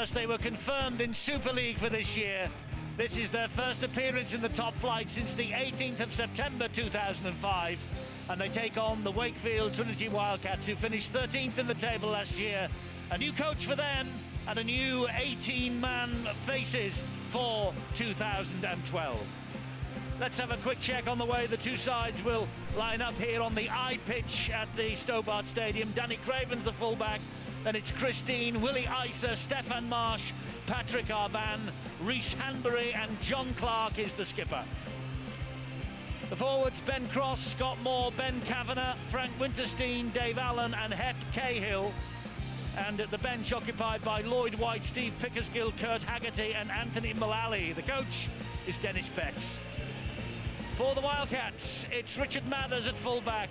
first. They were confirmed in Super League for this year. This is their first appearance in the top flight since the 18th of September 2005. And they take on the Wakefield Trinity Wildcats, who finished 13th in the table last year. A new coach for them and a new 18-man faces for 2012. Let's have a quick check on the way the two sides will line up here on the I pitch at the Stobart Stadium. Danny Craven's the fullback, then it's Christine, Willie Isa, Stefan Marsh, Patrick Arban, Rhys Hanbury and John Clark is the skipper. The forwards, Ben Cross, Scott Moore, Ben Kavanagh, Frank Winterstein, Dave Allen and Hep Cahill. And at the bench occupied by Lloyd White, Steve Pickersgill, Kurt Haggerty and Anthony Mullally. The coach is Dennis Betts. For the Wildcats, it's Richard Mathers at fullback,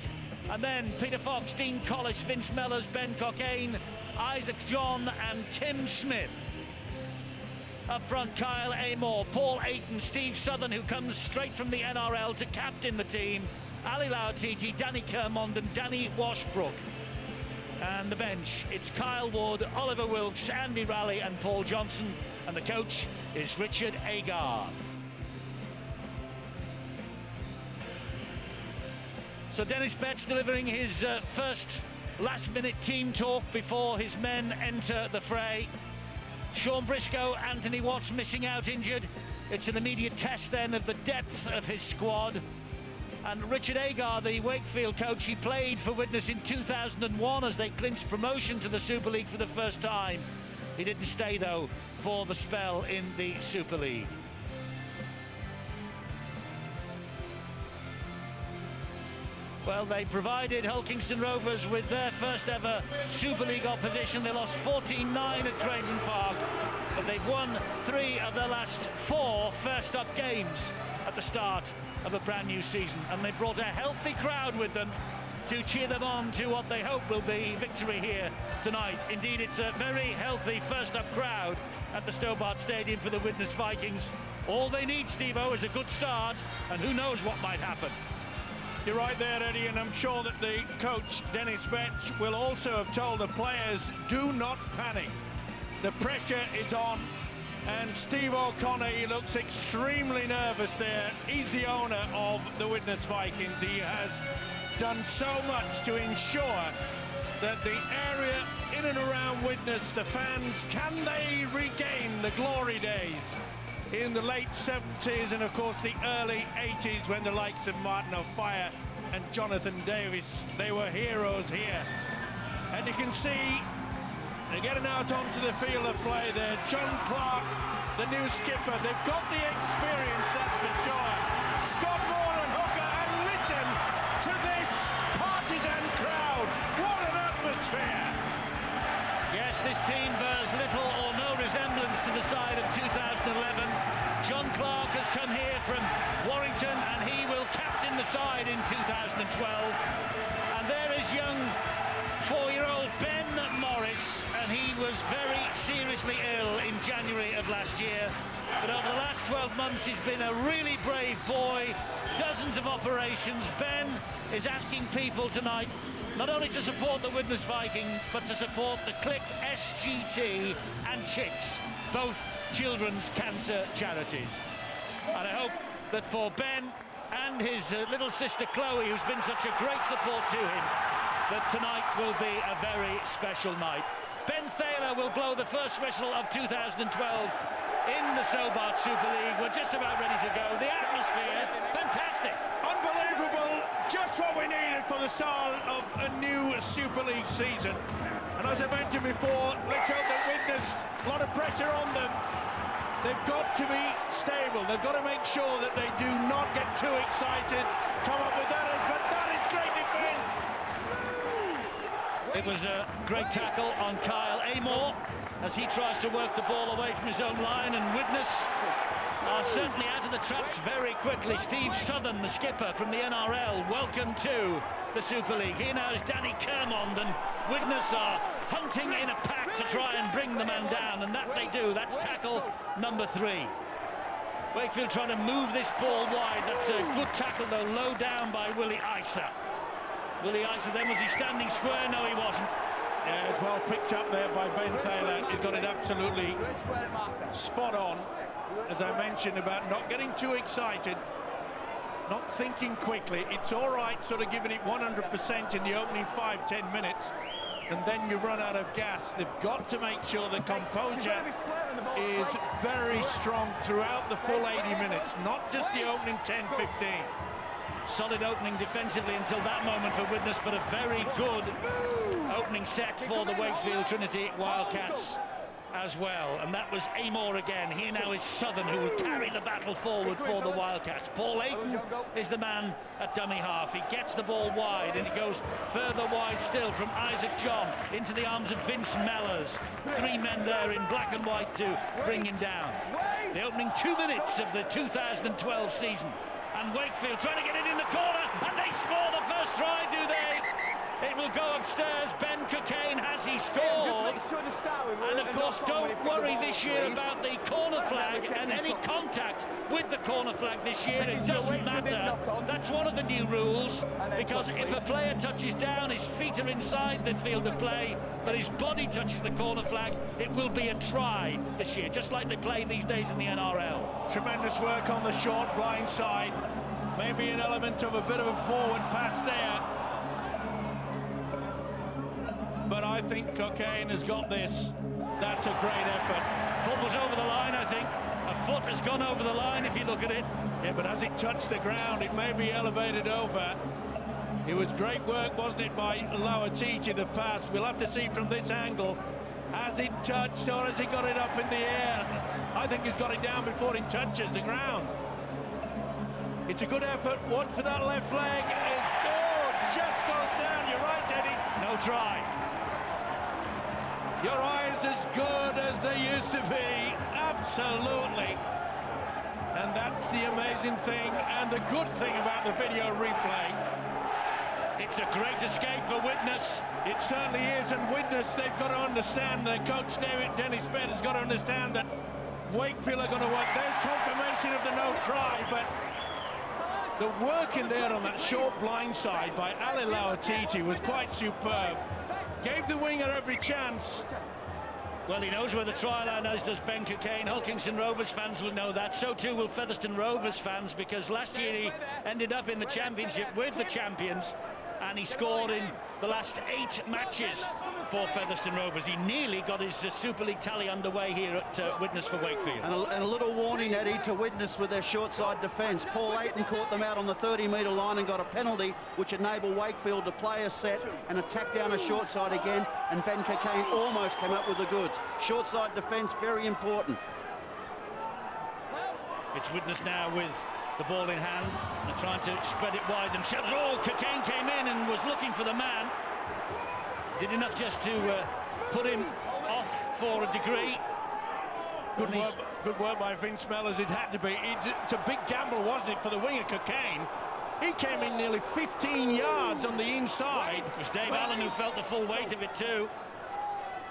and then Peter Fox, Dean Collis, Vince Mellors, Ben Cockayne, Isaac John and Tim Smith. Up front, Kyle Amor, Paul Ayton, Steve Southern, who comes straight from the NRL to captain the team, Ali Lauatiti, Danny Kermond and Danny Washbrook. And the bench, it's Kyle Ward, Oliver Wilkes, Andy Raleigh and Paul Johnson, and the coach is Richard Agar. So Dennis Betts delivering his first last-minute team talk before his men enter the fray. Sean Briscoe, Anthony Watts missing out injured. It's an immediate test then of the depth of his squad. And Richard Agar, the Wakefield coach, he played for Widnes in 2001 as they clinched promotion to the Super League for the first time. He didn't stay though for the spell in the Super League. Well, they provided Hull Kingston Rovers with their first ever Super League opposition. They lost 14-9 at Craven Park, but they've won 3 of their last 4 first-up games at the start of a brand new season. And they brought a healthy crowd with them to cheer them on to what they hope will be victory here tonight. Indeed, it's a very healthy first-up crowd at the Stobart Stadium for the Widnes Vikings. All they need, Steve-O, is a good start, and who knows what might happen. You're right there, Eddie, and I'm sure that the coach, Dennis Betts, will also have told the players, do not panic. The pressure is on, and Steve O'Connor, he looks extremely nervous there. He's the owner of the Widnes Vikings. He has done so much to ensure that the area in and around Widnes, the fans, can they regain the glory days in the late 70s and of course the early 80s when the likes of Martin O'Fire and Jonathan Davis, they were heroes here. And you can see they're getting out onto the field of play there. John Clark, the new skipper, they've got the experience, that's for sure. Scott Moore and Hooker, and listen to this partisan crowd. What an atmosphere! Yes, this team bears little or no resemblance to the side of 2011. John Clark has come here from Warrington and he will captain the side in 2012. And there is young 4-year-old Ben Morris, and he was very seriously ill in January of last year. But over the last 12 months he's been a really brave boy, dozens of operations. Ben is asking people tonight not only to support the Widnes Vikings, but to support the Click SGT and Chicks, both children's cancer charities. And I hope that for Ben and his little sister Chloe, who's been such a great support to him, that tonight will be a very special night. Ben Thaler will blow the first whistle of 2012 in the Stobart Super League. We're just about ready to go. The atmosphere, fantastic. Unbelievable, just what we needed for the start of a new Super League season. And as I mentioned before, let's hope that Widnes, a lot of pressure on them. They've got to be stable. They've got to make sure that they do not get too excited, come up with errors, but that is great defence. It was a great tackle on Kyle Amor as he tries to work the ball away from his own line, and Widnes are certainly out of the traps very quickly. Steve Southern, the skipper from the NRL, welcome to the Super League. Here now is Danny Kermond, and Widnes are hunting in a pack to try and bring the man down, and that they do. That's tackle number 3. Wakefield trying to move this ball wide. That's a good tackle though, low down by Willie Isa. Willie Isa then, was he standing square? No, he wasn't. Yeah, it's well picked up there by Ben Thaler. He's got it absolutely spot on. As I mentioned about not getting too excited, not thinking quickly. It's all right sort of giving it 100% in the opening 5-10 minutes, and then you run out of gas. They've got to make sure the composure is very strong throughout the full 80 minutes, not just the opening 10-15. Solid opening defensively until that moment for Widnes, but a very good opening set for the Wakefield Trinity Wildcats as well. And that was Amor again. Here now is Southern, who will carry the battle forward for the Wildcats. Paul Ayton is the man at dummy half. He gets the ball wide, and it goes further wide still from Isaac John into the arms of Vince Mellors. Three men there in black and white to bring him down. The opening 2 minutes of the 2012 season. And Wakefield trying to get it in the corner, and they score the first try, do they? It will go upstairs. Ben Cockayne, has he scored? And of course, don't worry this year about the corner flag and any contact with the corner flag this year. It doesn't matter. That's one of the new rules, because if a player touches down, his feet are inside the field of play, but his body touches the corner flag, it will be a try this year, just like they play these days in the NRL. Tremendous work on the short blind side. Maybe an element of a bit of a forward pass there. But I think Cockayne has got this. That's a great effort. Foot was over the line, I think. A foot has gone over the line if you look at it. Yeah, but as it touched the ground, it may be elevated over. It was great work, wasn't it, by Lauatiti, the pass. We'll have to see from this angle. Has it touched, or has he got it up in the air? I think he's got it down before it touches the ground. It's a good effort. One for that left leg. It just goes down. You're right, Eddie. No try. Your eyes as good as they used to be. Absolutely. And that's the amazing thing and the good thing about the video replay. It's a great escape for Widnes. It certainly is, and Widnes, they've got to understand, the coach Dennis Bett has got to understand that Wakefield are going to work. There's confirmation of the no try, but the work in there on that short blind side by Ali Lauatiti was quite superb. Gave the winger every chance. Well, he knows where the try line is, does Ben Cockayne. Hulkinson Rovers fans will know that. So too will Featherstone Rovers fans, because last year he ended up in the championship with the champions, and he scored in the last 8 matches for Featherstone Rovers. He nearly got his Super League tally underway here at Widnes for Wakefield. And a little warning, Eddie, to Widnes with their short side defence. Paul Ayton caught them out on the 30-metre line and got a penalty, which enabled Wakefield to play a set and attack down a short side again, and Ben Cockayne almost came up with the goods. Short side defence, very important. It's Widnes now with the ball in hand and trying to spread it wide themselves. Oh, Cockayne came in and was looking for the man. Did enough just to put him off for a degree. Good work by Vince Mellors. It had to be. It's a big gamble, wasn't it, for the winger Cockayne? He came in nearly 15 yards on the inside. It was Dave Allen who felt the full weight of it too.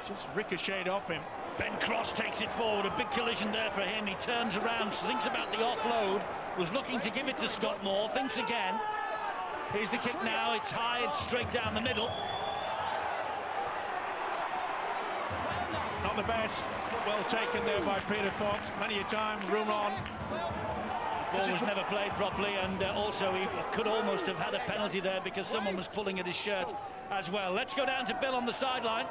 Just ricocheted off him. Ben Cross takes it forward, a big collision there for him. He turns around, thinks about the offload, was looking to give it to Scott Moore, thinks again. Here's the kick now, it's high, it's straight down the middle. Not the best, well taken there by Peter Fox, plenty of time, room on. Ball was never played properly, and also he could almost have had a penalty there because someone was pulling at his shirt as well. Let's go down to Bill on the sideline.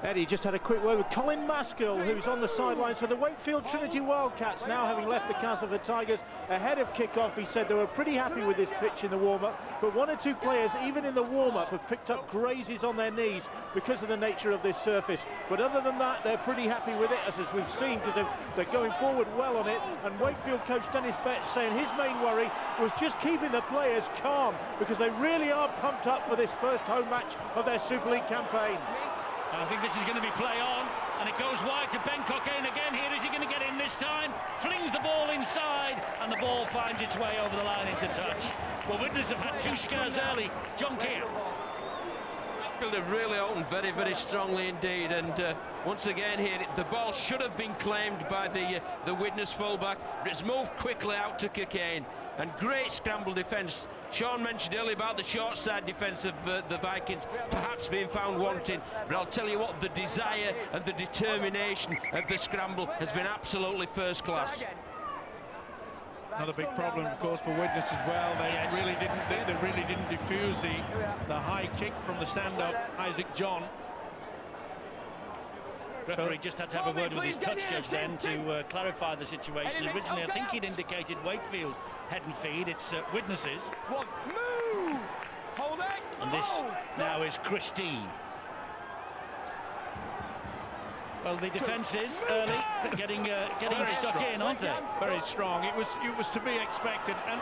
Eddie just had a quick word with Colin Maskell, who's on the sidelines for the Wakefield Trinity Wildcats, now having left the Castleford Tigers ahead of kick-off. He said they were pretty happy with this pitch in the warm-up, but 1 or 2 players, even in the warm-up, have picked up grazes on their knees because of the nature of this surface. But other than that, they're pretty happy with it, as we've seen, because they're going forward well on it. And Wakefield coach Dennis Bett saying his main worry was just keeping the players calm, because they really are pumped up for this first home match of their Super League campaign. And I think this is going to be play on, and it goes wide to Ben Cockayne again here. Is he going to get in this time? Flings the ball inside, and the ball finds its way over the line into touch. Well, Widnes have had 2 scares early. John Keir. Wakefield have really opened very, very strongly indeed, and once again here the ball should have been claimed by the Widnes fullback, but it's moved quickly out to Cockayne, and great scramble defence. Sean mentioned earlier about the short side defence of the Vikings perhaps being found wanting, but I'll tell you what, the desire and the determination of the scramble has been absolutely first class. Another big problem, of course, for Widnes as well. They really didn't defuse the high kick from the stand-up, Isaac John. Referee just had to have a word with his touch judge then to clarify the situation. Originally, I think he'd indicated Wakefield head and feed. It's Widnes's. Move! Hold it! And this now is Christine. Well, the defence is early, getting stuck in, aren't they? Very strong. It was to be expected, and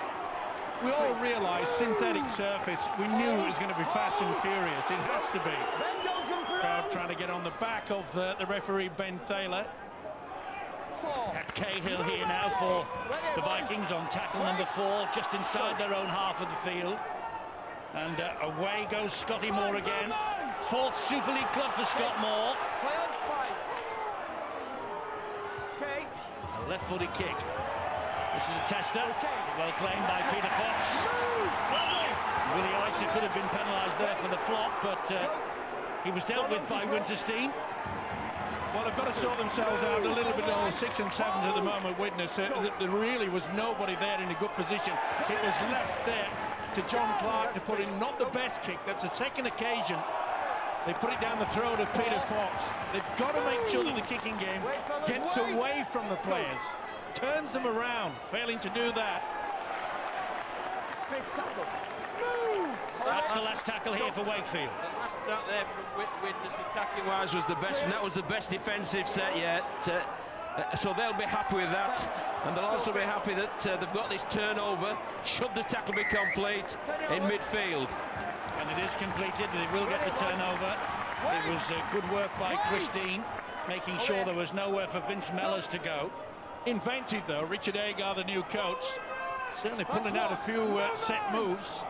we all realised synthetic surface. We knew it was going to be fast and furious. It has to be. Crowd trying to get on the back of the referee Ben Thaler. At Cahill here now for the Vikings on tackle number 4, just inside their own half of the field. And away goes Scotty Moore again. 4th Super League club for Scott Moore. A left-footed kick. This is a tester. Well claimed by Peter Fox. Willie Oyster could have been penalised there for the flop, but he was dealt with by Winterstein. Well, they've got to sort themselves out a little bit on the 6 and 7s at the moment, Widnes. There really was nobody there in a good position. It was left there to John Clark to put in not the best kick. That's the second occasion they put it down the throat of Peter Fox. They've got to make sure that the kicking game gets away from the players, turns them around, failing to do that. That's the last tackle here for Wakefield. The last out there from Widnes, attacking-wise, was the best, and that was the best defensive set yet. So they'll be happy with that, and they'll also be happy that they've got this turnover, should the tackle be complete, in midfield. And it is completed, and it will get the turnover. It was good work by Christine, making sure there was nowhere for Vince Mellors to go. Inventive, though. Richard Agar, the new coach, certainly pulling out a few set moves.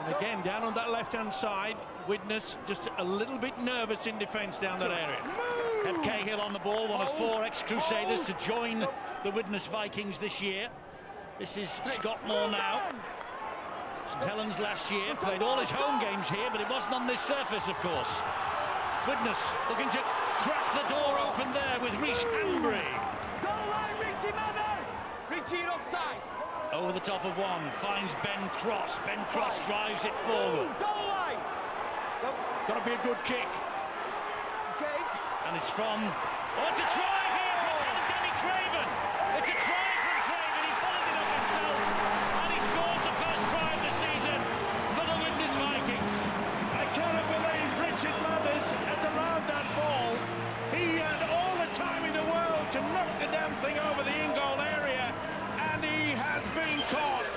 And again, down on that left-hand side, Widnes just a little bit nervous in defence down that area. Have Cahill on the ball, one of 4 ex-Crusaders to join the Widnes Vikings this year. This is Scott Moore now. St Helens last year, played all his home games here, but it wasn't on this surface, of course. Widnes looking to crack the door open there with Rhys Ambry. Goal line, Richie Mathers! Richie offside. Over the top of one, finds Ben Cross. Ben Cross drives it forward. Goal line! Got to be a good kick. Okay. And it's from... Oh, it's a try here from Danny Craven. It's a try from Craven. He followed it up himself. And he scores the first try of the season for the Widnes Vikings. I cannot believe Richard Mathers has allowed that ball. He had all the time in the world to knock the damn thing over the in-goal area, and he has been caught.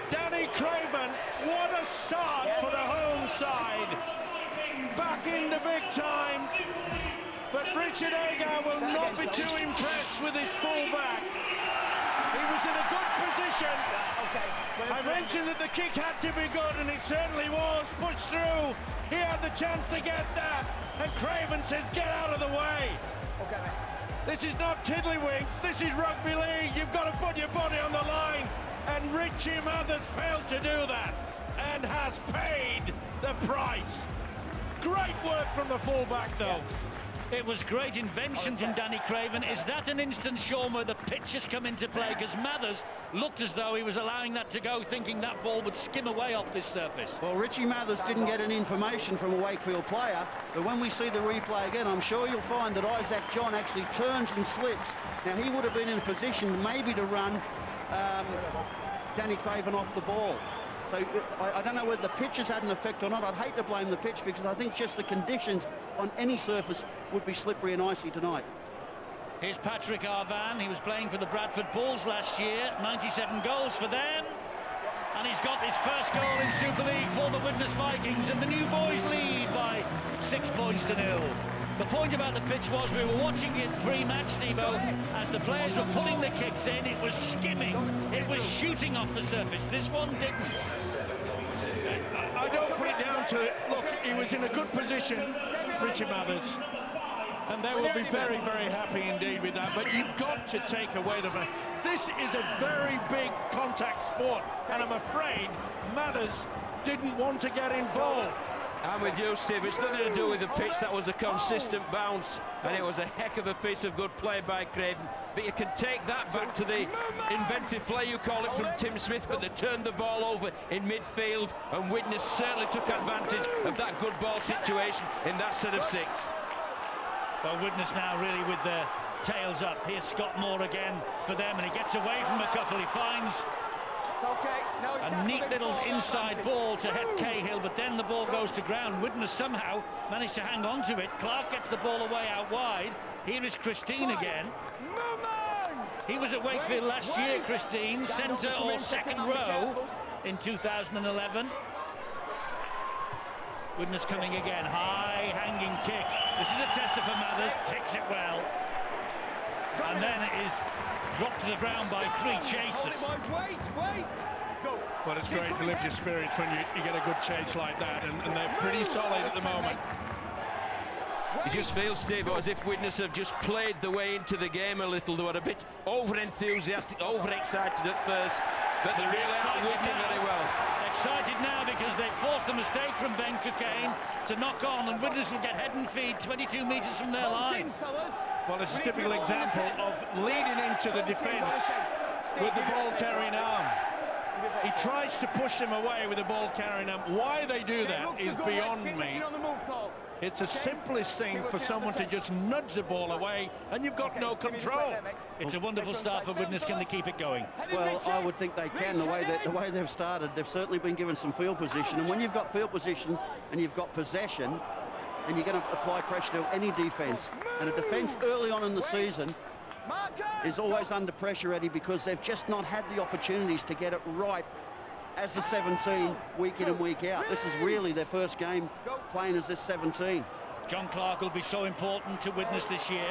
Danny Craven, what a start for the home side. Back in the big time, but Richard Agar will not be too impressed with his fullback. He was in a good position. I mentioned that the kick had to be good, and it certainly was. Pushed through. He had the chance to get that, and Craven says, get out of the way. This is not tiddlywinks. This is rugby league. You've got to put your body on the line, and Richie Mathers failed to do that and has paid the price. Great work from the fullback, though. It was great invention from Danny Craven. Is that an instance, Sean, where the pitch has come into play? Because Mathers looked as though he was allowing that to go, thinking that ball would skim away off this surface. Well, Richie Mathers didn't get any information from a Wakefield player, but when we see the replay again, I'm sure you'll find that Isaac John actually turns and slips. Now, he would have been in a position maybe to run Danny Craven off the ball. So I don't know whether the pitch has had an effect or not. I'd hate to blame the pitch, because I think just the conditions on any surface would be slippery and icy tonight. Here's Patrick Arvan. He was playing for the Bradford Bulls last year. 97 goals for them. And he's got his first goal in Super League for the Widnes Vikings. And the new boys lead by 6 points to 0. The point about the pitch was we were watching it pre-match, Steve-O, as the players were putting the kicks in. It was skimming. It was shooting off the surface. This one didn't. I don't put it down to, look, he was in a good position, Richie Mathers, and they will be very, very happy indeed with that. But you've got to take away the fact this is a very big contact sport, and I'm afraid Mathers didn't want to get involved. I'm with you, Steve. It's nothing to do with the pitch. That was a consistent bounce, and it was a heck of a piece of good play by Craven. But you can take that back to the inventive play, you call it, from Tim Smith, but they turned the ball over in midfield, and Widnes certainly took advantage of that good ball situation in that set of 6. Well, Widnes now really with their tails up. Here's Scott Moore again for them, and he gets away from a couple. He finds a neat little inside ball to head Cahill, but then the ball goes to ground. Widnes somehow managed to hang on to it. Clark gets the ball away out wide. Here is Christine again. He was at Wakefield last year, Christine, centre or second row in 2011. Widnes coming again, high hanging kick. This is a tester for Mathers, takes it well. And then it is dropped to the ground by 3 chasers. Well, it's great to lift your spirits when you get a good chase like that, and they're pretty solid at the moment. You just feel, Steve, as if Widnes have just played the way into the game a little. They were a bit over-enthusiastic, over-excited at first, but they really are working very well. Excited now because they forced the mistake from Ben Cockayne to knock on, and Widnes will get head and feet 22 metres from their line. Well, it's a typical example of leading into the defence with the ball-carrying arm. He tries to push them away with the ball-carrying arm. Why they do that is beyond me. It's the simplest thing for someone to just nudge the ball away, and you've got no control. It's a wonderful start for Widnes. Can they keep it going? Well, I would think they can. The way they've started, they've certainly been given some field position, and when you've got field position and you've got possession, and you're going to apply pressure to any defence, and a defence early on in the season is always under pressure, Eddie, because they've just not had the opportunities to get it right as the 17 week in and week out. This is really their first game playing as this 17. John Clark will be so important to Widnes this year.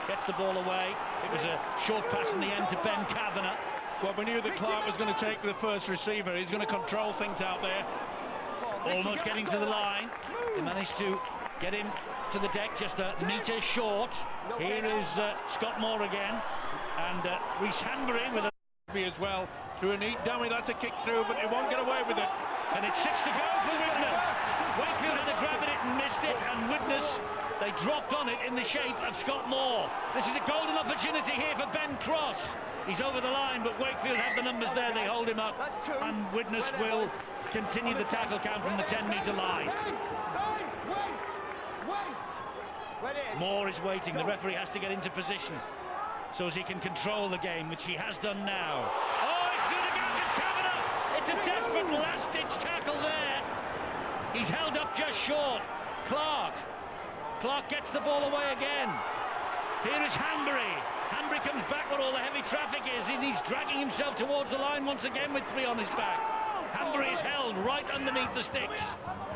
Gets the ball away. It was a short pass in the end to Ben Kavanagh. Well, we knew that Clark was going to take the first receiver. He's going to control things out there. Almost getting to the line. They managed to get him to the deck just a metre short. Here is Scott Moore again, and Rhys Hanbury with a as well through a neat dummy. That's a kick through, but he won't get away with it. And it's 6 to go for Widnes. Wakefield had to grab it and missed it, and Widnes, they dropped on it in the shape of Scott Moore. This is a golden opportunity here for Ben Cross. He's over the line, but Wakefield have the numbers there. They hold him up, and Widnes will continue the tackle count from the 10-metre line. Moore is waiting. The referee has to get into position so as he can control the game, which he has done now. Oh, it's through the gap, it's Kavanagh! It's a desperate last-ditch tackle there. He's held up just short. Clark gets the ball away again. Here is Hanbury. Hanbury comes back where all the heavy traffic is, and he's dragging himself towards the line once again with 3 on his back. Hanbury is held right underneath the sticks.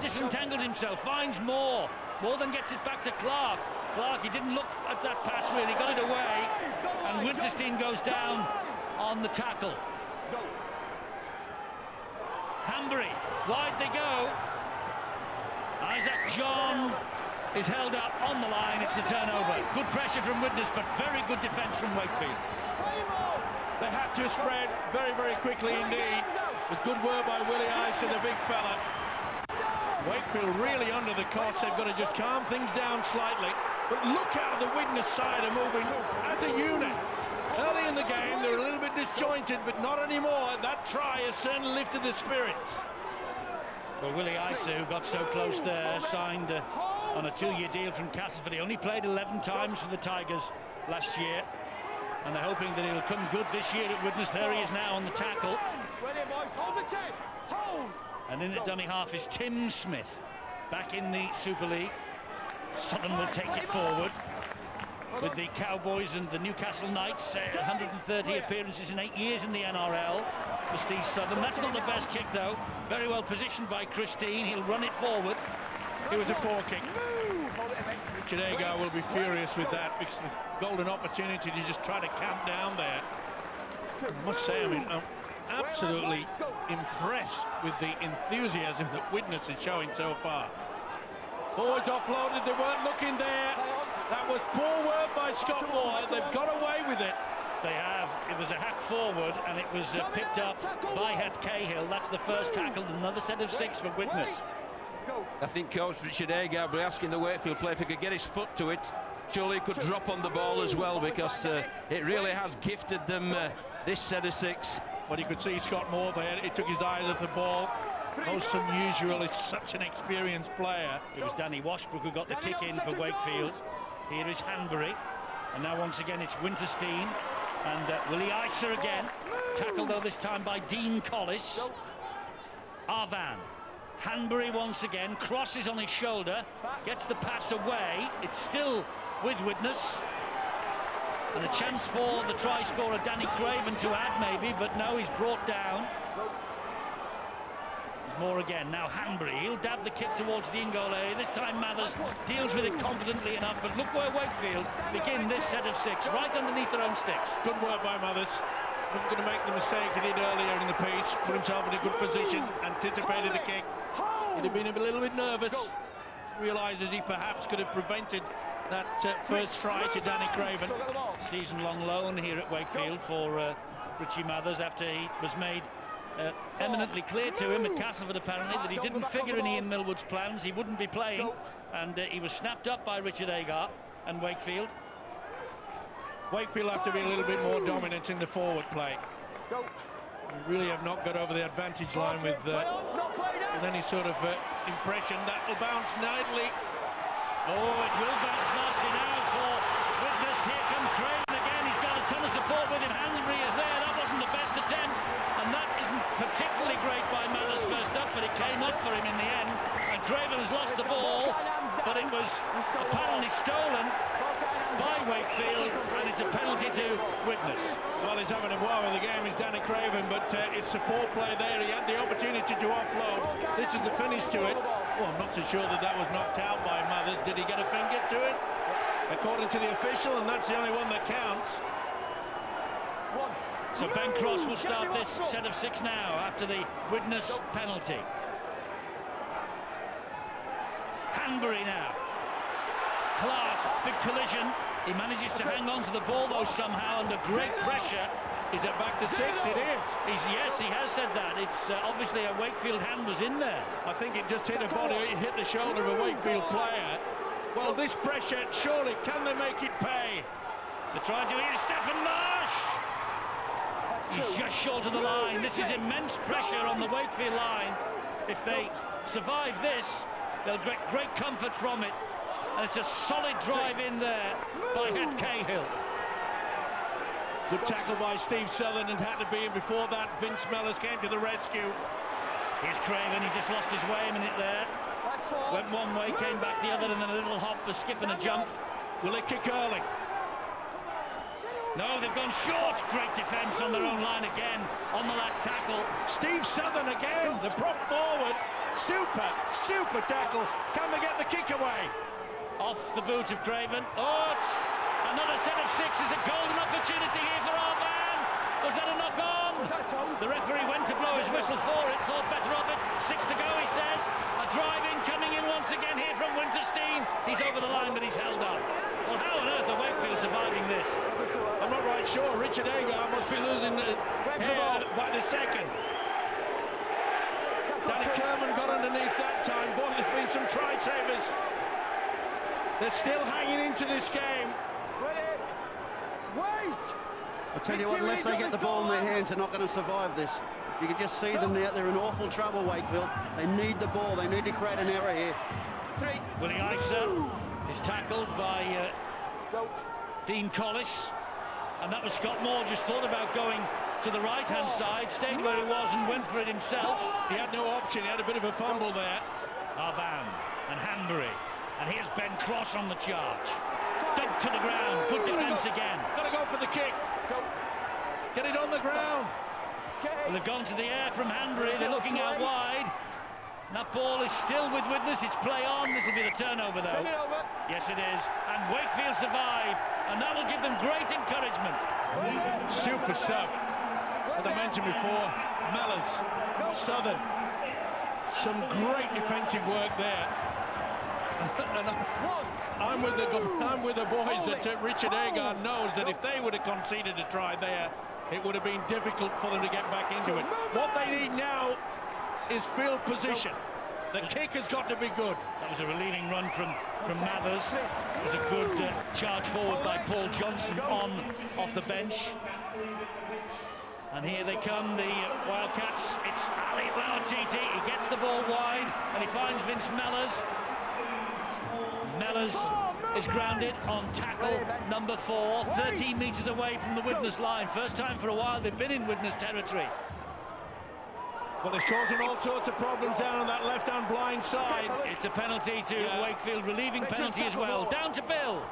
Disentangles himself, finds Moore. Moore then gets it back to Clark. Clark, he didn't look at that pass really, got it away, and Winterstein goes down on the tackle. Hanbury, wide they go. Isaac John is held up on the line, it's a turnover. Good pressure from Widnes, but very good defence from Wakefield. They had to spread very, very quickly indeed. With good work by Willie Ice and the big fella. Wakefield really under the cost. They've got to just calm things down slightly. But look how the Widnes side are moving as a unit. Early in the game, they were a little bit disjointed, but not anymore. That try has certainly lifted the spirits. Well, Willie Isu got so close there, signed on a 2-year deal from Castleford. He only played 11 times for the Tigers last year, and they're hoping that he'll come good this year at Widnes. There he is now on the tackle. And in at dummy half is Tim Smith, back in the Super League. Southern will take it forward with the Cowboys and the Newcastle Knights. 130 appearances in 8 years in the NRL for Steve Southern. That's not the best kick though. Very well positioned by Christine. He'll run it forward. It was a poor kick. Richard Agar will be furious with that, because the golden opportunity to just try to camp down there. I must say, I mean, absolutely impressed with the enthusiasm that Widnes is showing so far. Boys offloaded, they weren't looking there. That was poor work by Scott Moore. They've got away with it. They have. It was a hack forward, and it was picked up by Cahill. That's the first tackle. Another set of 6 for Widnes. I think Coach Richard Agar will be asking the Wakefield player if he could get his foot to it. Surely he could drop on the ball as well, because it really has gifted them this set of 6. But you could see Scott Moore there. He took his eyes off the ball. Most unusual. He's such an experienced player. It was Danny Washbrook who got the kick in for Wakefield. Here is Hanbury, and now once again it's Winterstein and Willie Iser again. Tackled though this time by Dean Collis. Arvan. Hanbury once again, crosses on his shoulder, gets the pass away. It's still with Widnes. And a chance for the try scorer Danny Craven to add maybe, but no, he's brought down. There's more again. Now Hanbury, he'll dab the kick towards the in-goal area. This time Mathers deals with it confidently enough, but look where Wakefield begin this set of 6, right underneath their own sticks. Good work by Mathers. Not going to make the mistake he did earlier in the piece. Put himself in a good position, anticipated the kick. He'd have been a little bit nervous. Realises he perhaps could have prevented that first try to Danny Craven. Season-long loan here at Wakefield for Richie Mathers, after he was made eminently clear to him at Castleford apparently that he didn't figure in Ian Millwood's plans, he wouldn't be playing, and he was snapped up by Richard Agar and Wakefield. Wakefield have to be a little bit more dominant in the forward play. We really have not got over the advantage line with any sort of impression. That will bounce nicely. Oh, it will bounce nicely now for Widnes. Here comes Craven again. He's got a ton of support with him. Hansbury is there. That wasn't the best attempt, and that isn't particularly great by Mathers first up, but it came up for him in the end. And Craven has lost the ball, but it was apparently stolen by Wakefield, and it's a penalty to Widnes. Well, he's having a while with the game, is Danny Craven, but his support play there, he had the opportunity to offload. This is the finish to it. Well, I'm not so sure that that was knocked out by Mathers. Did he get a finger to it? According to the official, and that's the only one that counts. So Ben Cross will start this set of 6 now after the Widnes penalty. Hanbury now. Clark, big collision. He manages to hang on to the ball though somehow under great pressure. Is it back to 6? It is. Yes, he has said that. It's obviously a Wakefield hand was in there. I think it just hit a body, it hit the shoulder of a Wakefield player. Well, this pressure, surely, can they make it pay? They're trying to hit Stephen Marsh. He's just short of the line. This is immense pressure on the Wakefield line. If they survive this, they'll get great comfort from it. And it's a solid drive in there by Cahill. Good tackle by Steve Sutherland, had to be in before that. Vince Mellors came to the rescue. Here's Craven, he just lost his way a minute there. Went one way, came back the other, and then a little hop, a skip and a jump. Will they kick early? No, they've gone short. Great defence on their own line again on the last tackle. Steve Sutherland again, the prop forward. Super tackle. Can they get the kick away? Off the boot of Craven. Oh, it's another set of 6 is a golden opportunity here for Arvan. Was that a knock on? The referee went to blow his whistle for it, thought better of it. 6 to go, he says. A drive in coming in once again here from Winterstein. He's over the line, but he's held up. Well, how on earth are Wakefield surviving this? I'm not right sure. Richard Agar must be losing hair by the second. Danny Kerman got underneath that time. Boy, there's been some try savers. They're still hanging into this game. Wait! I'll tell you what, unless they get the ball in their hands, they're not going to survive this. You can just see them now. They're in awful trouble, Wakefield. They need the ball. They need to create an error here. Willie Iser is tackled by Dean Collis. And that was Scott Moore, just thought about going to the right-hand side, stayed where he was and went for it himself. He had no option. He had a bit of a fumble there. Arvan and Hanbury. And here's Ben Cross on the charge. Dumped to the ground. Good defence again. Got to go for the kick. Get it on the ground. Well, they've gone to the air from Hanbury. They're looking out wide. And that ball is still with Widnes. It's play on. This will be the turnover, though. Yes, it is. And Wakefield survive. And that will give them great encouragement. Super stuff. As I mentioned before, Mellors, Southern, some great defensive work there. And I'm with the boys that Richard Agar knows that if they would have conceded a try there, it would have been difficult for them to get back into it. What they need now is field position. The kick has got to be good. That was a relieving run from Mathers. It was a good charge forward by Paul Johnson off the bench. And here they come, the Wildcats. It's Ali Lauatiti. He gets the ball wide and he finds Vince Mellors. Mellors is grounded on tackle number 4, 13 metres away from the Widnes line. First time for a while they've been in Widnes territory. Well, it's causing all sorts of problems down on that left-hand blind side. It's a penalty to Wakefield, relieving penalty as well. Down to Bill.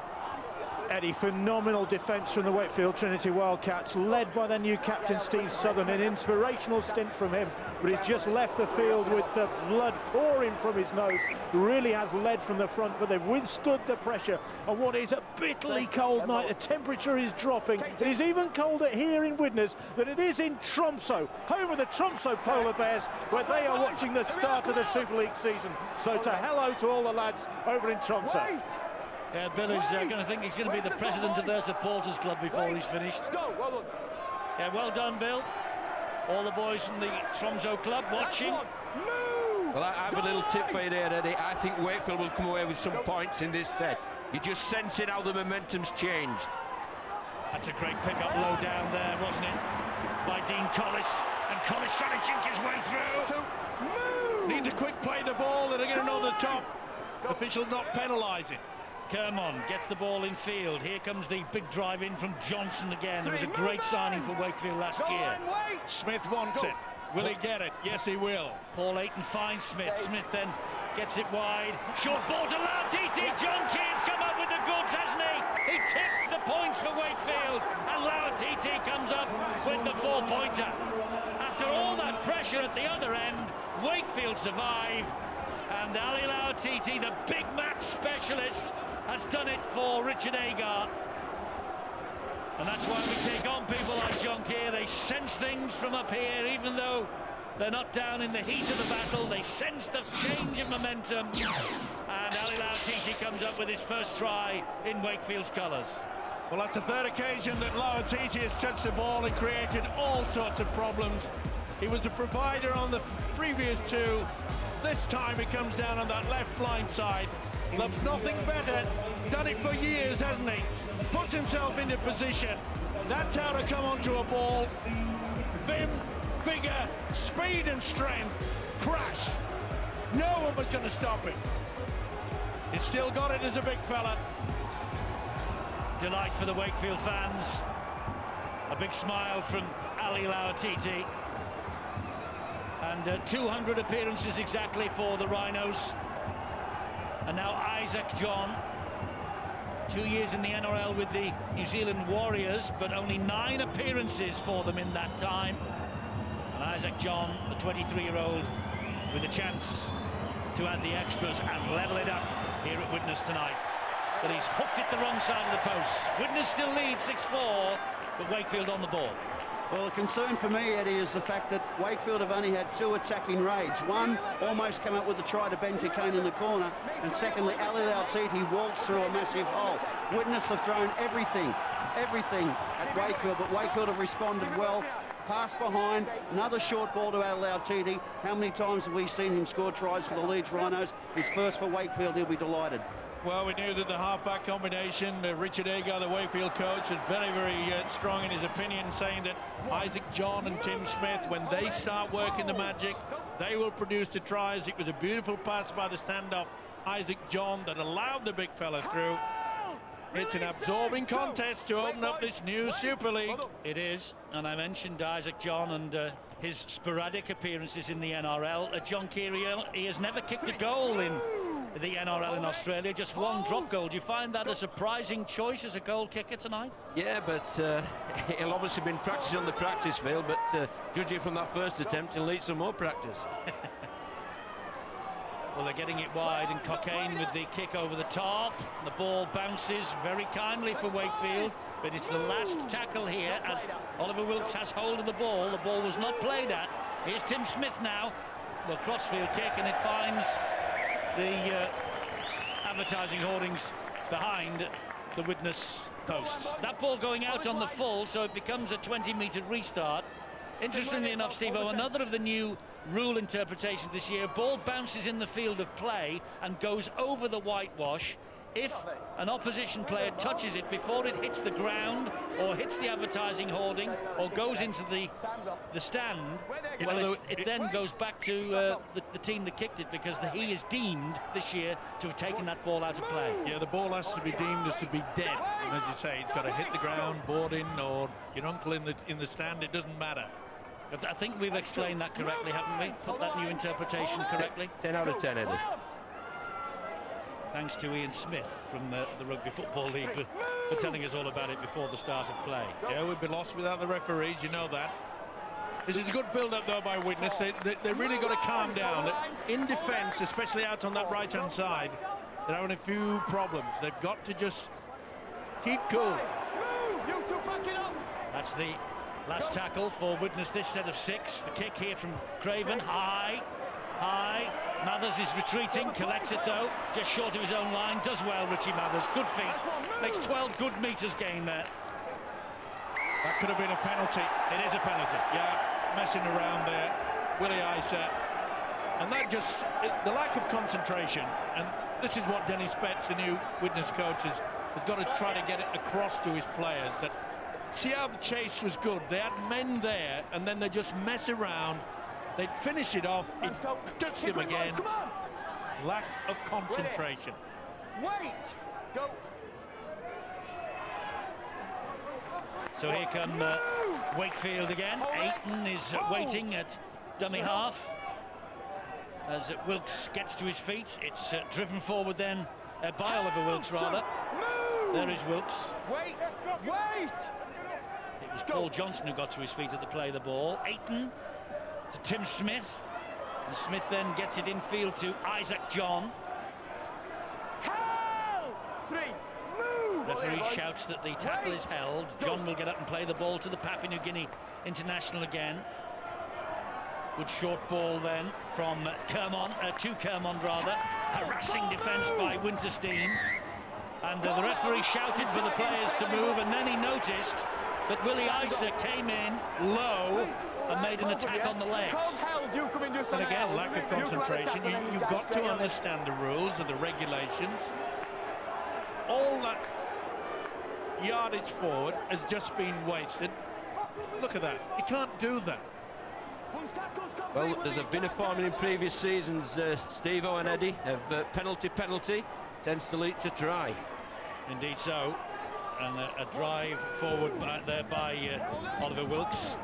Eddie, phenomenal defence from the Wakefield Trinity Wildcats, led by their new captain Steve Southern. An inspirational stint from him, but he's just left the field with the blood pouring from his nose. Really has led from the front, but they've withstood the pressure on what is a bitterly cold night. The temperature is dropping. It is even colder here in Widnes than it is in Tromsø, home of the Tromsø Polar Bears, where they are watching the start of the Super League season. So hello to all the lads over in Tromsø. Yeah, Bill is going to think he's going to be the president of their supporters club before he's finished. Yeah, well done, Bill. All the boys from the Tromsø club watching. Well, I have a little tip for you there, Eddie. I think Wakefield will come away with some points in this set. You're just sensing how the momentum's changed. That's a great pick-up low down there, wasn't it? By Dean Collis. And Collis trying to chink his way through. Needs a quick play the ball, they're getting on the top. Official not penalising. Kermon gets the ball in field. Here comes the big drive in from Johnson again. It was a great signing for Wakefield last year. Smith wants it. Will he get it? Yes, he will. Paul Ayton finds Smith. Smith then gets it wide. Short ball to Lauatiti. John Key's come up with the goods, hasn't he? He tipped the points for Wakefield. And Lauatiti comes up with the 4-pointer. After all that pressure at the other end, Wakefield survive. And Ali Lauatiti, the big match specialist, has done it for Richard Agar. And that's why we take on people like John Keir. They sense things from up here, even though they're not down in the heat of the battle. They sense the change of momentum. And Ali Lauatiti comes up with his first try in Wakefield's colours. Well, that's the third occasion that Lauatiti has touched the ball and created all sorts of problems. He was the provider on the previous two. This time he comes down on that left blind side. Loves nothing better. Done it for years, hasn't he? Puts himself into position. That's how to come onto a ball. Vim, vigor, speed and strength. Crash. No one was going to stop him. He's still got it as a big fella. Delight for the Wakefield fans. A big smile from Ali Lauatiti. And 200 appearances exactly for the Rhinos. And now Isaac John, 2 years in the NRL with the New Zealand Warriors, but only 9 appearances for them in that time. And Isaac John, the 23-year-old, with a chance to add the extras and level it up here at Widnes tonight. But he's hooked it the wrong side of the post. Widnes still leads 6-4, but Wakefield on the ball. Well, the concern for me, Eddie, is the fact that Wakefield have only had 2 attacking raids. One almost came up with a try to Ben Cockayne in the corner, and secondly, Ali Lauatiti waltzed through a massive hole. Widnes have thrown everything at Wakefield, but Wakefield have responded well. Pass behind, another short ball to Ali Lauatiti. How many times have we seen him score tries for the Leeds Rhinos? His first for Wakefield, he'll be delighted. Well, we knew that the half-back combination, Richard Agar, the Wakefield coach, was very, very strong in his opinion, saying that Isaac John and Tim Smith, when they start working the magic, they will produce the tries. It was a beautiful pass by the standoff Isaac John that allowed the big fella through. It's an absorbing contest to open up this new Super League. It is, and I mentioned Isaac John and his sporadic appearances in the NRL. John Keir, he has never kicked a goal in the NRL in Australia, just 1 drop goal. Do you find that a surprising choice as a goal kicker tonight? Yeah, but he'll obviously been practicing on the practice field, but judging from that first attempt, he'll need some more practice. Well, they're getting it wide, and Cockayne with the kick over the top. The ball bounces very kindly for Wakefield, but it's the last tackle here as Oliver Wilkes has hold of the ball. The ball was not played at. Here's Tim Smith now. Well, crossfield kick, and it finds the advertising hoardings behind the Widnes posts. That ball going out on the full, so it becomes a 20-metre restart. Interestingly enough, Steve-O, another of the new rule interpretations this year, ball bounces in the field of play and goes over the whitewash. If an opposition player touches it before it hits the ground or hits the advertising hoarding or goes into the stand, well, it then goes back to the team that kicked it, because he is deemed this year to have taken that ball out of play. Yeah, the ball has to be deemed as to be dead, and as you say, it's got to hit the ground, boarding, or your uncle in the stand. It doesn't matter. I think we've explained that correctly, haven't we? Put that new interpretation correctly. 10 out of 10, Eddie. Thanks to Ian Smith from the Rugby Football League for telling us all about it before the start of play. Yeah, we'd be lost without the referees, you know that. This is a good build-up, though, by Widnes. They really got to calm down. In defence, especially out on that right-hand side, they're having a few problems. They've got to just keep cool. You two back it up. That's the last tackle for Widnes, this set of 6. The kick here from Craven, high. Mathers is retreating, collects it though, just short of his own line. Does well, Richie Mathers. Good feet. Makes 12 good metres gain there. That could have been a penalty. It is a penalty. Yeah, messing around there, Willie Isa. And that just, the lack of concentration, and this is what Dennis Betts, the new Widnes coach, has got to try to get it across to his players, that see how the chase was good. They had men there, and then they just mess around. They'd finish it off, he'd touch him again. Lack of concentration. Wait! Go! So here come Wakefield again. Ayton is waiting at dummy half as Wilkes gets to his feet. It's driven forward then by Oliver Wilkes, rather. There is Wilkes. Wait! It was Paul Johnson who got to his feet at the play of the ball. Ayton to Tim Smith, and Smith then gets it infield to Isaac John. Referee shouts that the tackle is held. John will get up and play the ball to the Papua New Guinea international again. Good short ball then from Kermond rather. Harassing defence by Winterstein, and the referee shouted for the players to move, and then he noticed that Willie Isa came in low and made an attack on the legs. And again, lack of concentration. You've got to understand the rules and the regulations. All that yardage forward has just been wasted. Look at that. You can't do that. Well, there's been a form in previous seasons, Steve-O and Eddie, of penalty tends to lead to try. Indeed so. And a drive forward there by Oliver Wilkes.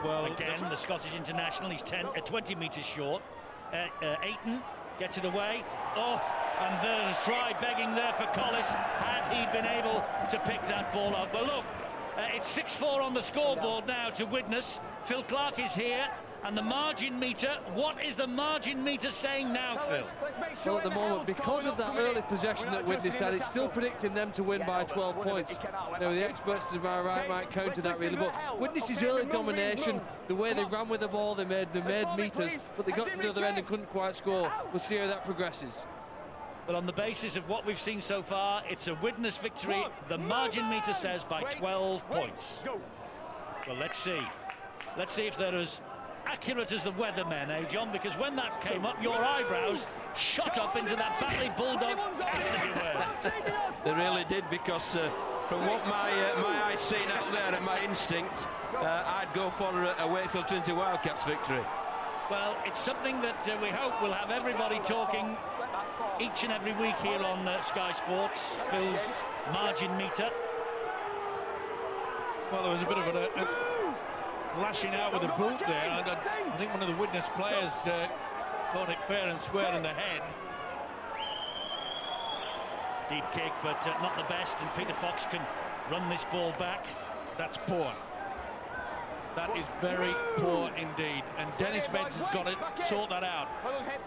Well, again, the Scottish international, he's 20 metres short. Ayton gets it away. Oh, and there's a try begging there for Collis, had he been able to pick that ball up. Well, look, it's 6-4 on the scoreboard now to Widnes. Phil Clark is here. And the margin meter, what is the margin meter saying now, Phil? Well, at the moment, because of that early possession that Widnes had, it's still predicting them to win by 12 points. Now, the experts to my right might counter that really, but Widnes' early domination, the way they ran with the ball, they made meters, but they got to the other end and couldn't quite score. We'll see how that progresses. But on the basis of what we've seen so far, it's a Widnes victory. The margin meter says by 12 points. Well, let's see. Let's see if they're as accurate as the weathermen, eh, John? Because when that came up, your eyebrows shot up into that Batley Bulldog cap. They really did, because from what my eyes seen out there and my instinct, I'd go for a Wakefield Trinity Wildcats victory. Well, it's something that we hope will have everybody talking each and every week here on Sky Sports. Phil's margin meter. Well, there was a bit of a lashing out with a boot there. I think one of the Widnes players caught it fair and square in the head. Deep kick, but not the best, and Peter Fox can run this ball back. That's poor. That is very poor indeed, and Dennis Betts has got to sort that out.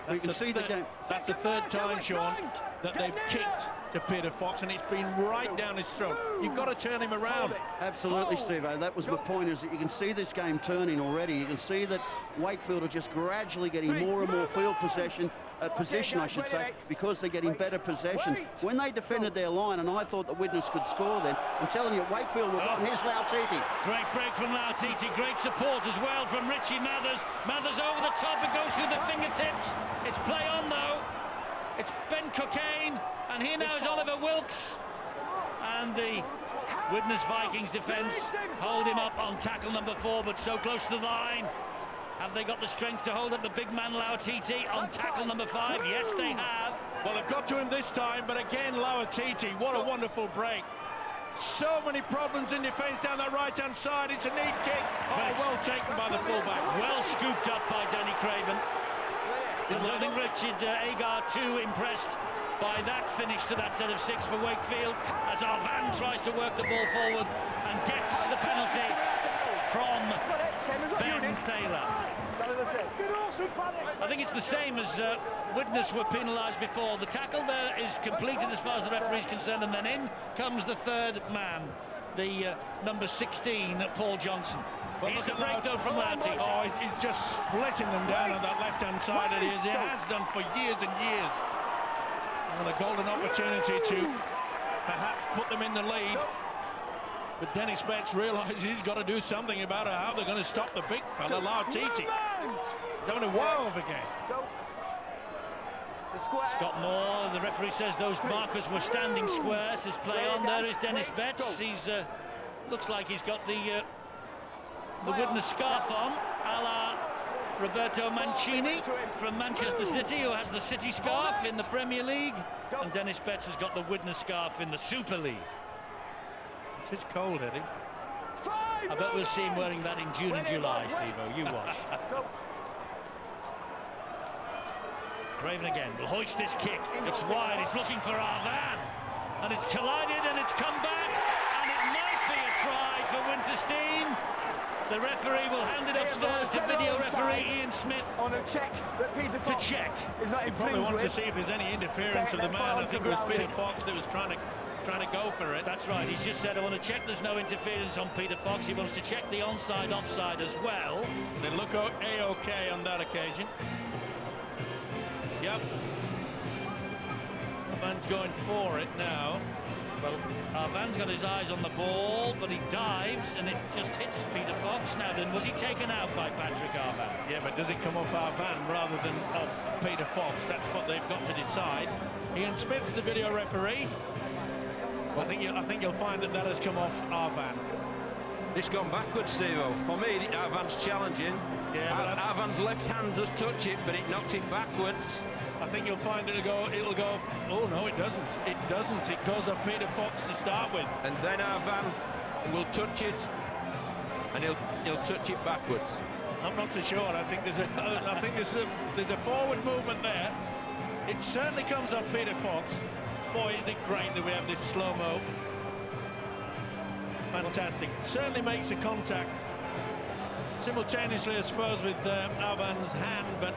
We can see the game. That's the third time, Sean, that they've kicked to Peter Fox, and it's been right down his throat. You've got to turn him around. Absolutely, Steve-O. That was my point, is that you can see this game turning already. You can see that Wakefield are just gradually getting more and more field position, I should say, because they're getting better possessions. When they defended their line, and I thought that Widnes could score then, I'm telling you, Wakefield were on. Here's Lautiti. Great break from Lautiti, great support as well from Richie Mathers. Mathers over the top, it goes through the fingertips. It's play on though. It's Ben Cockayne, and here now is Oliver Wilkes. And the Widnes Vikings defence hold him up on tackle number 4, but so close to the line. Have they got the strength to hold up the big man Lautiti on tackle number 5? Yes, they have. Well, they've got to him this time, but again, Lautiti, what a wonderful break. So many problems in defence down that right-hand side. It's a neat kick. Oh, well taken by the fullback. Well scooped up by Danny Craven. I don't think Richard Agar too impressed by that finish to that set of 6 for Wakefield, as Arvan tries to work the ball forward and gets the penalty from Ben Thaler. I think it's the same as Widnes were penalised before. The tackle there is completed as far as the referee is concerned, and then in comes the third man, the number 16, Paul Johnson. Well, Here's the break though from Lautiti. Oh, he's just splitting them down on that left-hand side, and he has done for years and years. Well, a golden opportunity to perhaps put them in the lead. But Dennis Betts realises he's got to do something about how they're going to stop the big fella, Lautiti. Having a wow of a game. Scott Moore, the referee says those markers were standing square. Says play on. There is Dennis Betts. He's looks like he's got the Widnes scarf on, a la Roberto Mancini from Manchester City, who has the City scarf in the Premier League, and Dennis Betts has got the Widnes scarf in the Super League. It is cold, Eddie. I bet we'll see him wearing that in June and July, Steve-O. You watch. Craven again will hoist this kick. It's wide. It's looking for Arvan, and it's collided and it's come back, and it might be a try for Winterstein. The referee will hand it upstairs to video referee Ian Smith on a check that Peter Fox to check. Is that he probably wants to see if there's any interference of the man. I think it was Peter Fox that was trying to go for it. That's right. He's just said, I want to check there's no interference on Peter Fox. He wants to check the onside, offside as well. They look A-OK on that occasion. Yep. Arvan's going for it now. Well, Arvan's got his eyes on the ball, but he dives and it just hits Peter Fox. Now then, was he taken out by Patrick Arvan? Yeah, but does it come off Arvan rather than off Peter Fox? That's what they've got to decide. Ian Smith's the video referee. I think you'll find that has come off Arvan. It's gone backwards, Steve-O. For me, Arvan's challenging. Yeah, Arvan's left hand does touch it, but it knocks it backwards. I think you'll find it'll go. Oh no, it doesn't. It doesn't. It goes off Peter Fox to start with, and then Arvan will touch it, and he'll touch it backwards. I'm not so sure. I think there's a forward movement there. It certainly comes off Peter Fox. Boy, isn't it great that we have this slow-mo. Fantastic. Certainly makes a contact simultaneously, I suppose, with Arvan's hand, but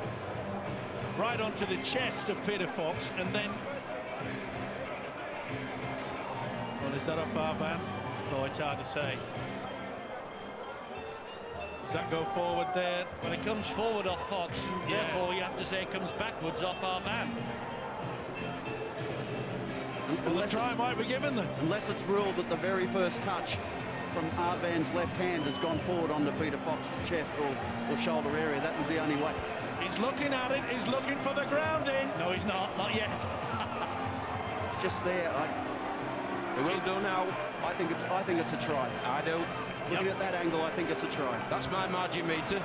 right onto the chest of Peter Fox, and then... Well, is that off Arvan? No, it's hard to say. Does that go forward there? Well, it comes forward off Fox, and therefore you have to say it comes backwards off Arvan. Well, the try might be given then. Unless it's ruled that the very first touch from Arvan's left hand has gone forward onto Peter Fox's chest or shoulder area. That was the only way. He's looking at it. He's looking for the grounding. No, he's not. Not yet. Just there. It will do now. I think it's a try. I do. Looking at that angle, I think it's a try. That's my margin meter.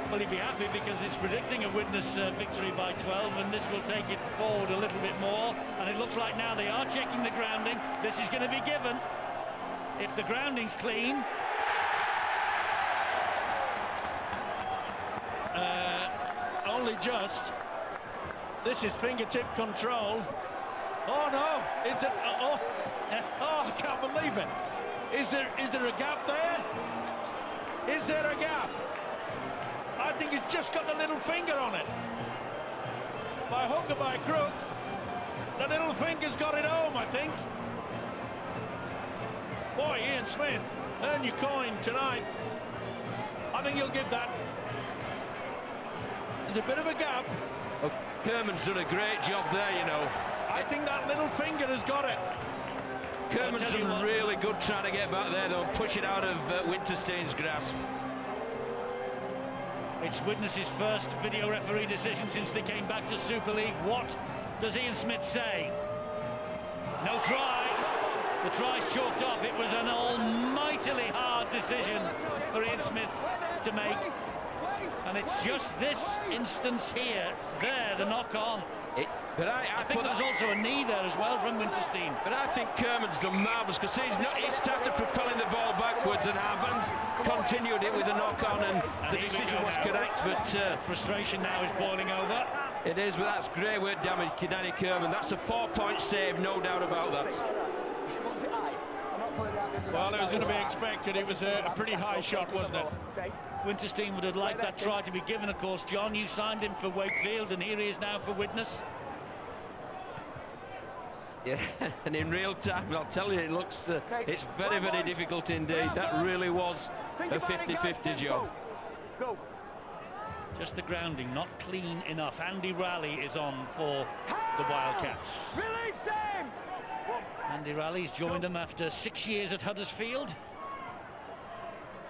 Well, he'd be happy because it's predicting a Widnes victory by 12, and this will take it forward a little bit more. And it looks like now they are checking the grounding. This is going to be given. If the grounding's clean. Only just. This is fingertip control. Oh no! Is it? Oh, I can't believe it. Is there a gap there? Is there a gap? I think he's just got the little finger on it. By hook or by crook, the little finger's got it home, I think. Boy, Ian Smith, earn your coin tonight. I think he'll give that. There's a bit of a gap. Well, Kerman's done a great job there, you know. I think that little finger has got it. Kerman's done really good trying to get back there, though, push it out of Winterstein's grasp. It's Widnes' first video referee decision since they came back to Super League. What does Ian Smith say? No try. The try's chalked off. It was an almightily hard decision for Ian Smith to make. And it's just this instance here, there, the knock-on. But I think there was also a knee there as well from Winterstein. But I think Kerman's done marvellous, because he started propelling the ball backwards and Harvan's continued it with a knock-on, and the decision was correct. But frustration now is boiling over. It is, but that's great work, Danny Kerman. That's a 4-point save, no doubt about that. Well, it was going to be expected. It was a pretty high shot, wasn't it? Winterstein would have liked that try to be given, of course. John, you signed him for Wakefield, and here he is now for Widnes. Yeah, and in real time, I'll tell you, it looks, it's very, very difficult indeed. That really was a 50-50 job. Just the grounding, not clean enough. Andy Raleigh is on for the Wildcats. Release him! Andy Raleigh's joined them after 6 years at Huddersfield.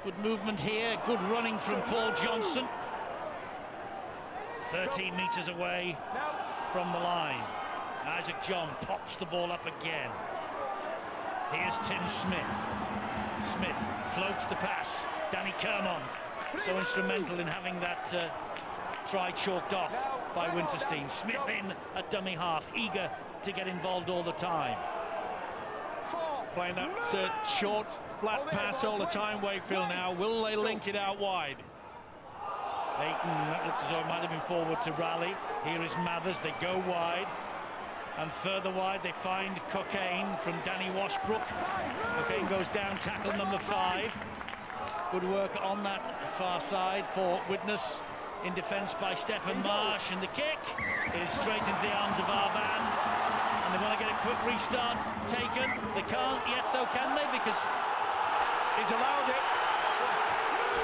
Good movement here, good running from Paul Johnson. 13 metres away from the line. Isaac John pops the ball up again. Here's Tim Smith. Smith floats the pass. Danny Kermond, so instrumental in having that try chalked off by Winterstein. Smith in at dummy half, eager to get involved all the time. Playing that short, flat pass all the time, Wakefield now. Will they link it out wide? Leighton, that looked as though it might have been forward to Raleigh. Here is Mathers, they go wide. And further wide, they find Cockayne from Danny Washbrook. Cockayne goes down, tackle number 5. Good work on that far side for Widnes. In defence by Stefan Marsh, and the kick is straight into the arms of Arvan. And they want to get a quick restart taken. They can't yet, though, can they? Because he's allowed it.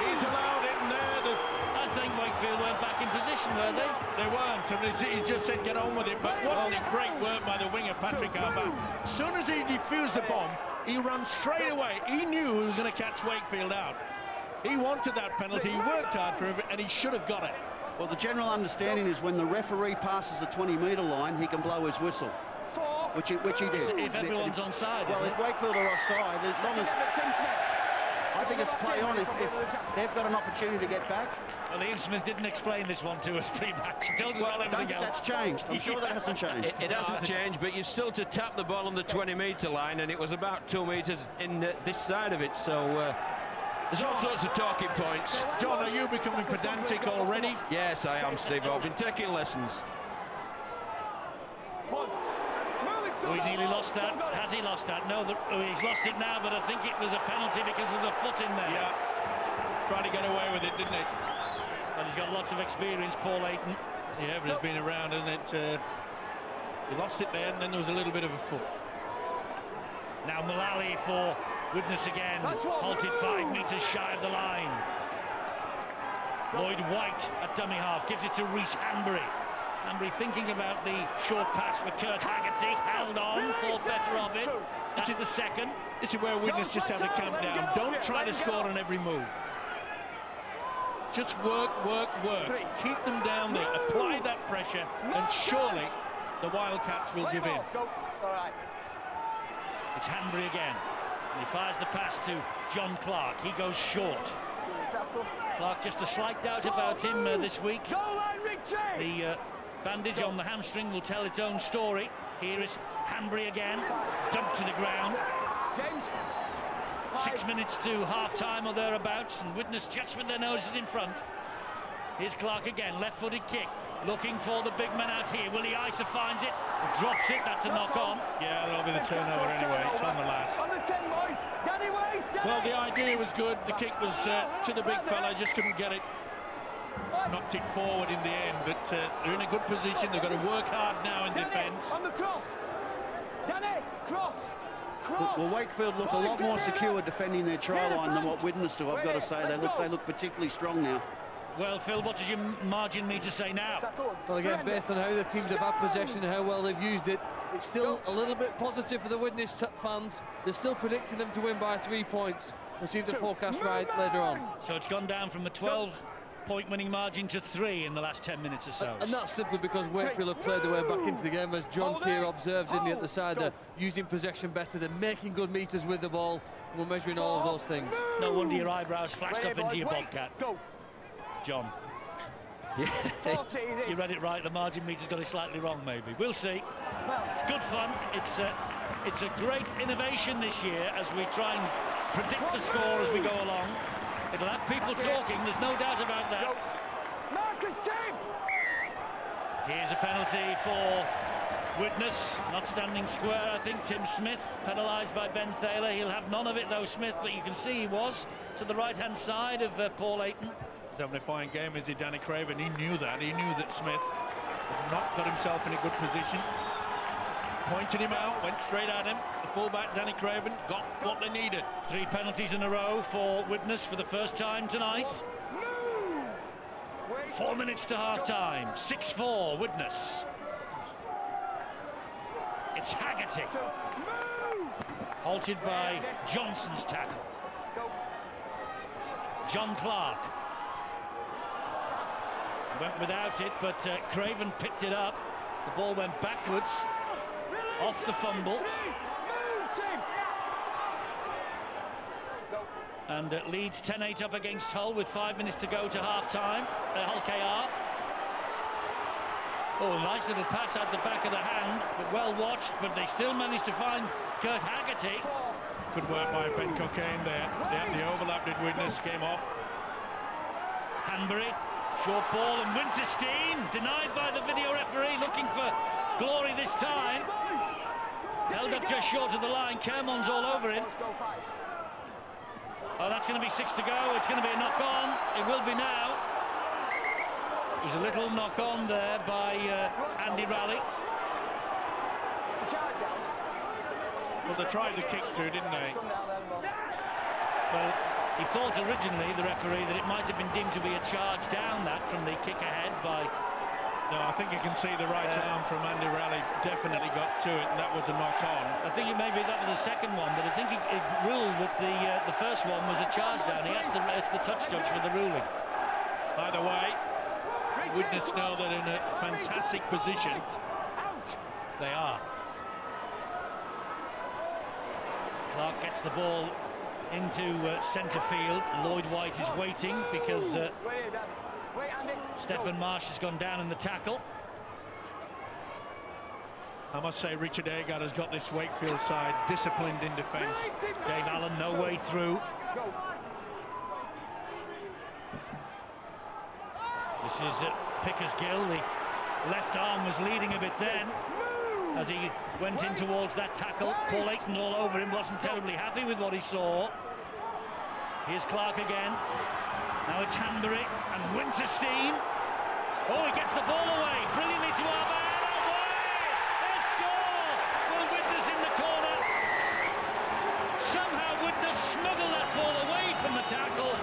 He's allowed it, and there. I think Wakefield weren't back in position, were they? They weren't. I mean, he just said get on with it. But wasn't it great work by the winger, Patrick Arvan? As soon as he defused the bomb, he ran straight away. He knew he was going to catch Wakefield out. He wanted that penalty. He worked hard for it, and he should have got it. Well, the general understanding is when the referee passes the 20-metre line, he can blow his whistle, which he did. If everyone's onside. Well, if Wakefield are offside, as long as I think it's play on. If they've got an opportunity to get back. Well, Ian Smith didn't explain this one to us pre-match. He told us about everything else. That's changed. I'm sure that hasn't changed. It hasn't changed, but you've still to tap the ball on the 20-metre line, and it was about 2 metres in this side of it. So there's all sorts of talking points. John, are you becoming pedantic already? Yes, I am, Steve. I've been taking lessons. Oh, he nearly lost that. Has he lost that? No, he's lost it now, but I think it was a penalty because of the foot in there. Yeah, tried to get away with it, didn't it? Well, he's got lots of experience, Paul Leighton. Yeah, but it's been around, isn't it? He lost it there, and then there was a little bit of a foot. Now Mullally for Widnes again, halted 5 metres shy of the line. Lloyd White at dummy half, gives it to Rhys Hanbury. Hanbury thinking about the short pass for Kurt Haggerty, held on, thought better of it. That's the second. This is where Widnes just have to calm down. Don't try to score on every move. Just work, work, work. Keep them down there, apply that pressure, and surely the Wildcats will give in. It's Hanbury again. And he fires the pass to John Clark. He goes short. Clark, just a slight doubt about him this week. The bandage on the hamstring will tell its own story. Here is Hanbury again, dumped to the ground. 6 minutes to half-time or thereabouts, and Widnes just with their noses in front. Here's Clark again, left-footed kick, looking for the big man out here. Willie Isa finds it, drops it, that's a knock-on. Yeah, that'll be the turnover anyway, it's on the last. On the 10, boys! Danny Waite! Well, the idea was good. The kick was to the big fella, just couldn't get it. Just knocked it forward in the end, but they're in a good position. They've got to work hard now in defence. On the cross. Danny, cross. Well, Wakefield look a lot more secure defending their try line than what Widnes do, I've got to say. They look particularly strong now. Well, Phil, what does your margin meter say now? Well, again, based on how the teams have had possession and how well they've used it, it's still a little bit positive for the Widnes fans. They're still predicting them to win by 3 points. We'll see if the forecast right later on. So it's gone down from a 12-point winning margin to 3 in the last 10 minutes or so. And that's simply because Wakefield have played their way back into the game, as John Keir observed, didn't he, at the side. They're using possession better, they're making good meters with the ball, and we're measuring all of those things. No wonder your eyebrows flashed up into your bobcat. John. Yeah. You read it right, the margin meter's got it slightly wrong, maybe. We'll see. It's good fun. It's a great innovation this year as we try and predict the score as we go along. It'll have people talking, there's no doubt about that. Here's a penalty for Widnes, not standing square, I think. Tim Smith penalised by Ben Thaler. He'll have none of it though, Smith, but you can see he was to the right-hand side of Paul Ayton. Having a fine game, is he, Danny Craven? He knew that. He knew that Smith had not got himself in a good position. Pointed him out, went straight at him. The fullback, Danny Craven, got what they needed. 3 penalties in a row for Widnes for the first time tonight. 4 minutes to half-time. 6-4, Widnes. It's Haggerty. Halted by Johnson's tackle. John Clark. Went without it, but Craven picked it up. The ball went backwards, off the fumble. And Leeds 10-8 up against Hull with 5 minutes to go to half-time. Hull KR. Oh, nice little pass out the back of the hand, but well watched, but they still managed to find Kurt Haggerty. Good work by Ben Cockayne there. The overlap did Widnes, came off. Hanbury. Short ball, and Winterstein denied by the video referee, looking for glory this time. Held up just short of the line. Kermon's all over him. Oh, that's going to be 6 to go. It's going to be a knock-on. It will be now. There's a little knock-on there by Andy Raleigh. Well, they tried to kick through, didn't they? Well, he thought originally, the referee, that it might have been deemed to be a charge down that from the kick ahead by... No, I think you can see the right arm from Andy Raleigh definitely got to it, and that was a knock-on. I think maybe that was the second one, but I think it ruled that the first one was a charge down. He asked the touch judge for the ruling. Either way, Widnes know they're in a fantastic position. They are. Clark gets the ball into centre field. Lloyd White is waiting because Stephen Marsh has gone down in the tackle. I must say Richard Agar has got this Wakefield side disciplined in defence. Dave Allen no way through. This is Pickersgill. The left arm was leading a bit then as he went in towards that tackle. Paul Ayton all over him, wasn't terribly happy with what he saw. Here's Clark again. Now it's Hanbury and Winterstein. Oh, he gets the ball away brilliantly to our man. Away! They'll score! Well, Widnes in the corner. Somehow Widnes smuggled that ball away from the tackle.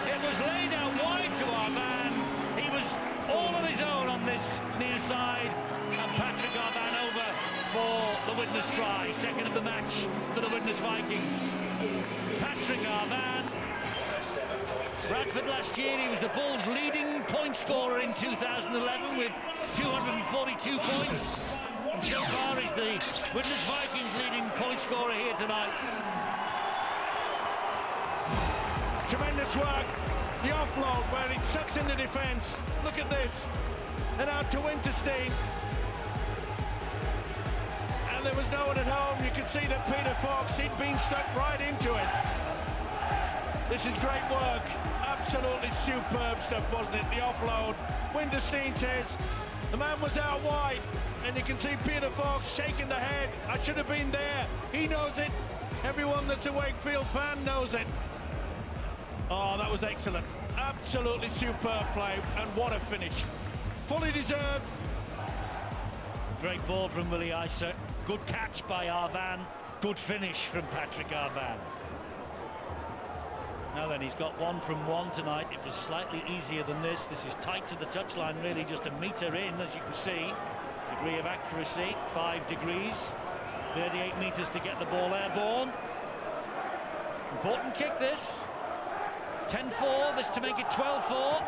It was laid out wide to our man. He was all on his own on this near side. And Patrick Arvan over for the Widnes try. Second of the match for the Widnes Vikings. Patrick Arvan. Bradford last year, he was the Bulls' leading point scorer in 2011 with 242 points. And so far he's the Widnes Vikings' leading point scorer here tonight. Tremendous work. The offload where he sucks in the defence. Look at this. And out to Winterstein. And there was no one at home. You could see that Peter Fox, he'd been sucked right into it. This is great work. Absolutely superb stuff, wasn't it? The offload. Winterstein says the man was out wide, and you can see Peter Fox shaking the head. I should have been there. He knows it. Everyone that's a Wakefield fan knows it. Oh, that was excellent. Absolutely superb play, and what a finish. Fully deserved. Great ball from Willie Isa. Good catch by Arvan. Good finish from Patrick Arvan. Now then, he's got 1 from 1 tonight. It was slightly easier than this. This is tight to the touchline, really, just a metre in, as you can see. Degree of accuracy, 5 degrees. 38 metres to get the ball airborne. Important kick, this. 10-4, this to make it 12-4.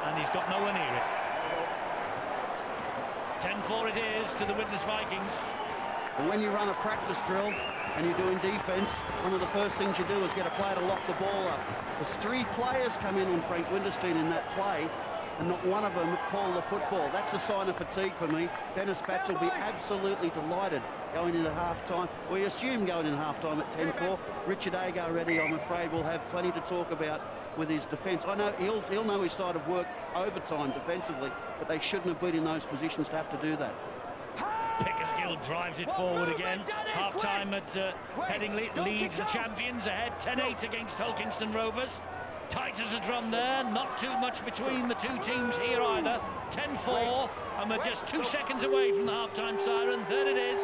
And he's got nowhere near it. 10-4 it is to the Widnes Vikings. And when you run a practice drill and you're doing defence, one of the first things you do is get a player to lock the ball up. There's 3 players come in on Frank Winterstein in that play, and not one of them call the football. That's a sign of fatigue for me. Dennis Batts will be absolutely delighted going into half-time. We assume going in half-time at 10-4. Richard Agar ready, I'm afraid, will have plenty to talk about with his defence. I know he'll know his side of work overtime defensively, but they shouldn't have been in those positions to have to do that. Pickersgill drives it forward again. Half-time at Headingley. Leeds the champions ahead 10-8 against Hull Kingston Rovers. Tight as a drum there, not too much between the 2 teams here either. 10-4, and we're just 2 seconds away from the half-time siren. There it is.